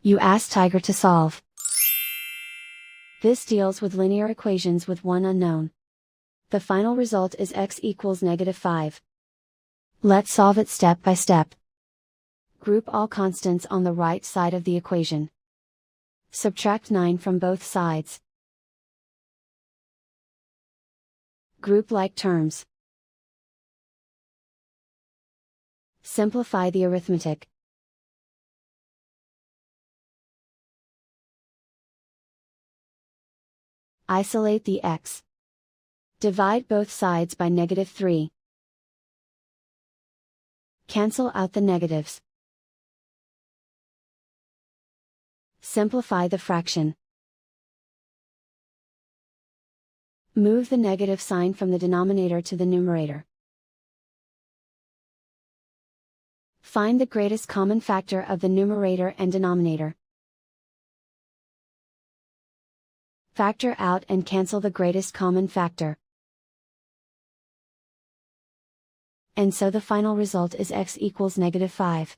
You ask Tiger to solve. This deals with linear equations with one unknown. The final result is x equals -5. Let's solve it step by step. Group all constants on the right side of the equation. Subtract 9 from both sides. Group like terms. Simplify the arithmetic. Isolate the x. Divide both sides by -3. Cancel out the negatives. Simplify the fraction. Move the negative sign from the denominator to the numerator. Find the greatest common factor of the numerator and denominator. Factor out and cancel the greatest common factor. And so the final result is x equals -5.